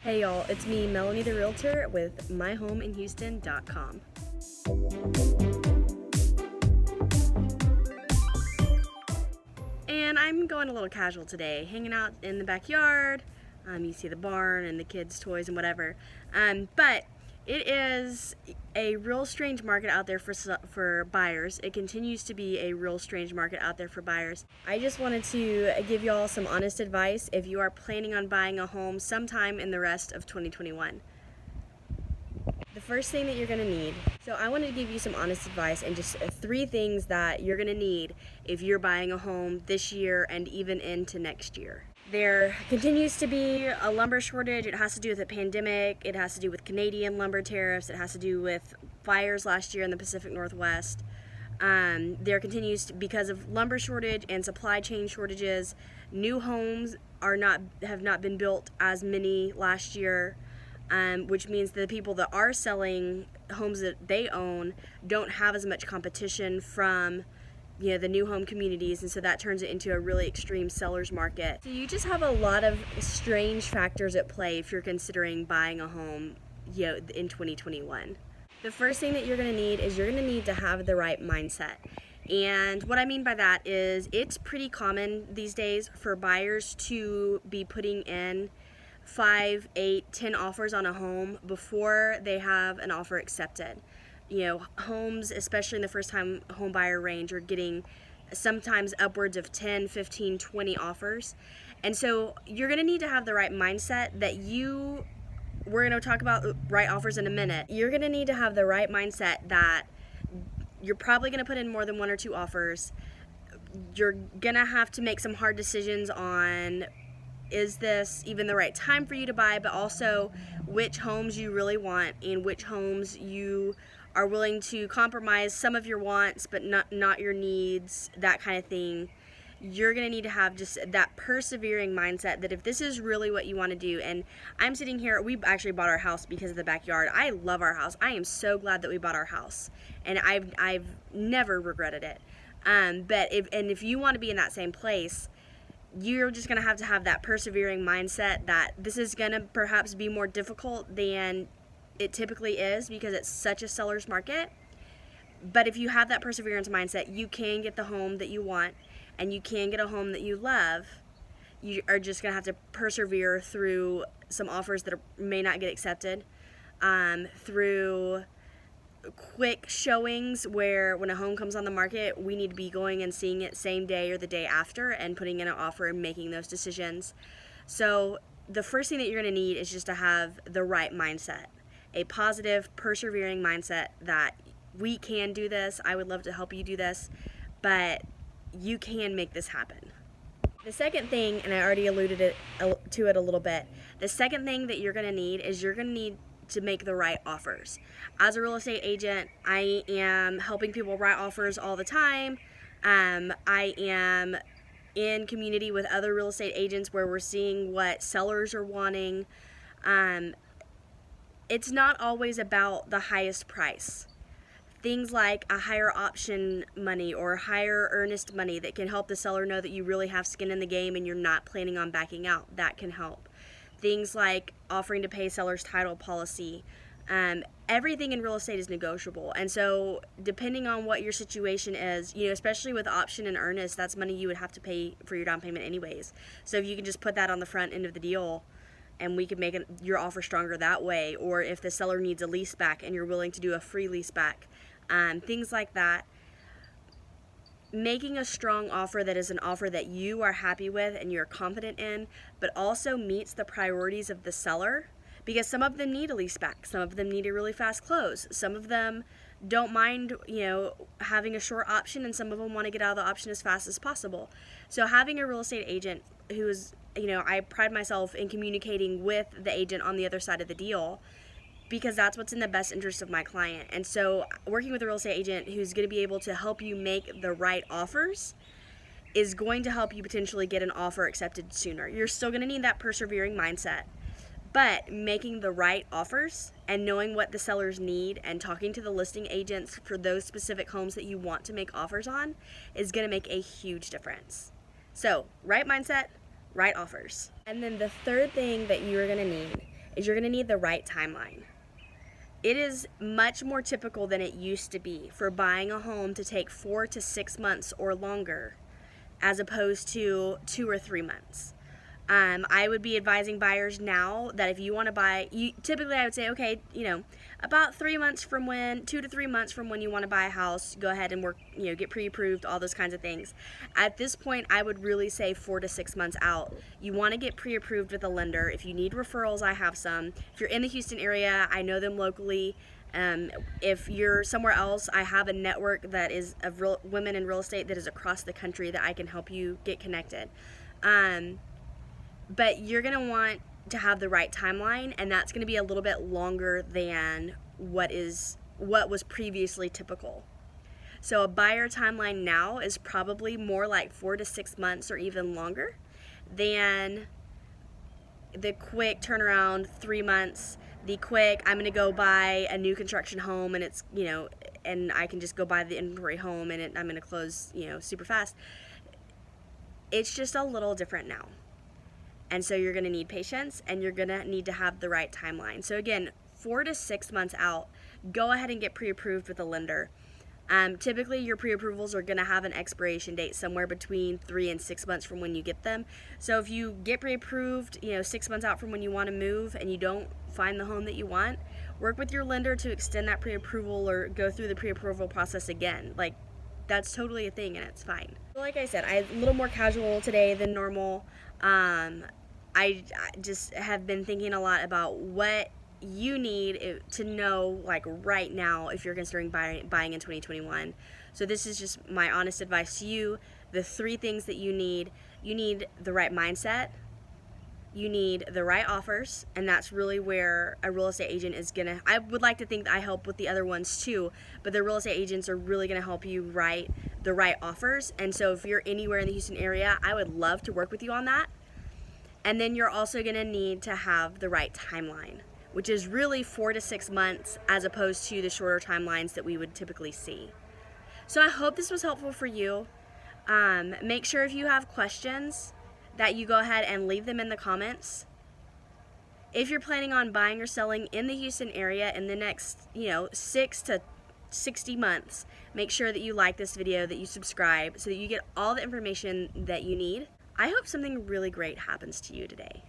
Hey y'all, it's me, Melanie the Realtor with myhomeinhouston.com. And I'm going a little casual today, hanging out in the backyard. You see the barn and the kids' toys and whatever. But it is a real strange market out there for buyers. It continues to be a real strange market out there for buyers. I just wanted to give y'all some honest advice if you are planning on buying a home sometime in the rest of 2021. The first thing that you're going to need, so I wanted to give you some honest advice and just 3 things that you're going to need if you're buying a home this year and even into next year. There continues to be a lumber shortage. It has to do with the pandemic. It has to do with Canadian lumber tariffs. It has to do with fires last year in the Pacific Northwest. There continues to, because of lumber shortage and supply chain shortages, new homes have not been built as many last year, which means the people that are selling homes that they own don't have as much competition from the new home communities, and so that turns it into a really extreme seller's market. So you just have a lot of strange factors at play if you're considering buying a home in 2021. The first thing that you're going to need is you're going to need to have the right mindset. And what I mean by that is it's pretty common these days for buyers to be putting in 5, 8, 10 offers on a home before they have an offer accepted. Homes, especially in the first-time home buyer range, are getting sometimes upwards of 10, 15, 20 offers. And so you're going to need to have the right mindset that we're going to talk about right offers in a minute. You're going to need to have the right mindset that you're probably going to put in more than 1 or 2 offers. You're going to have to make some hard decisions on, is this even the right time for you to buy, but also which homes you really want and which homes you are willing to compromise some of your wants but not your needs, that kind of thing. You're going to need to have just that persevering mindset that if this is really what you want to do, and I'm sitting here, we actually bought our house because of the backyard. I love our house. I am so glad that we bought our house, and I've never regretted it. But if you want to be in that same place, you're just going to have that persevering mindset that this is going to perhaps be more difficult than it typically is because it's such a seller's market. But if you have that perseverance mindset, you can get the home that you want and you can get a home that you love. You are just going to have to persevere through some offers that may not get accepted, through quick showings where when a home comes on the market, we need to be going and seeing it same day or the day after and putting in an offer and making those decisions. So the first thing that you're going to need is just to have the right mindset, a positive, persevering mindset that we can do this. I would love to help you do this, but you can make this happen. The second thing, and I already alluded to it a little bit, the second thing that you're going to need is you're going to need to make the right offers. As a real estate agent, I am helping people write offers all the time. I am in community with other real estate agents where we're seeing what sellers are wanting. It's not always about the highest price. Things like a higher option money or higher earnest money that can help the seller know that you really have skin in the game and you're not planning on backing out, that can help. Things like offering to pay seller's title policy. Everything in real estate is negotiable. And so depending on what your situation is, especially with option and earnest, that's money you would have to pay for your down payment anyways. So if you can just put that on the front end of the deal and we can make your offer stronger that way, or if the seller needs a lease back and you're willing to do a free lease back, things like that. Making a strong offer that is an offer that you are happy with and you're confident in, but also meets the priorities of the seller, because some of them need a lease back, some of them need a really fast close, some of them don't mind having a short option, and some of them want to get out of the option as fast as possible. So having a real estate agent who is, I pride myself in communicating with the agent on the other side of the deal, because that's what's in the best interest of my client. And so working with a real estate agent who's going to be able to help you make the right offers is going to help you potentially get an offer accepted sooner. You're still going to need that persevering mindset, but making the right offers and knowing what the sellers need and talking to the listing agents for those specific homes that you want to make offers on is going to make a huge difference. So right mindset, right offers. And then the third thing that you're going to need is you're going to need the right timeline. It is much more typical than it used to be for buying a home to take 4 to 6 months or longer, as opposed to 2 or 3 months. I would be advising buyers now that if you want to buy, typically I would say, okay, about 2 to 3 months from when you want to buy a house, go ahead and work, get pre-approved, all those kinds of things. At this point, I would really say 4 to 6 months out. You want to get pre-approved with a lender. If you need referrals, I have some. If you're in the Houston area, I know them locally. If you're somewhere else, I have a network that is of women in real estate that is across the country that I can help you get connected. But you're going to want to have the right timeline, and that's going to be a little bit longer than what was previously typical. So a buyer timeline now is probably more like 4 to 6 months or even longer than the quick turnaround 3 months. The quick, I'm going to go buy a new construction home, and it's, and I can just go buy the inventory home, and I'm going to close, super fast. It's just a little different now. And so you're going to need patience, and you're going to need to have the right timeline. So again, 4 to 6 months out, go ahead and get pre-approved with a lender. Typically, your pre-approvals are going to have an expiration date somewhere between 3 and 6 months from when you get them. So if you get pre-approved, 6 months out from when you want to move and you don't find the home that you want, work with your lender to extend that pre-approval or go through the pre-approval process again. Like, that's totally a thing, and it's fine. Like I said, I'm a little more casual today than normal. I just have been thinking a lot about what you need to know, like right now, if you're considering buying in 2021. So this is just my honest advice to you. The 3 things that you need the right mindset, you need the right offers, and that's really where a real estate agent is gonna, I would like to think that I help with the other ones too, but the real estate agents are really gonna help you write the right offers. And so if you're anywhere in the Houston area, I would love to work with you on that. And then you're also going to need to have the right timeline, which is really 4 to 6 months as opposed to the shorter timelines that we would typically see. So I hope this was helpful for you. Make sure if you have questions that you go ahead and leave them in the comments. If you're planning on buying or selling in the Houston area in the next, 6 to 60 months, make sure that you like this video, that you subscribe so that you get all the information that you need. I hope something really great happens to you today.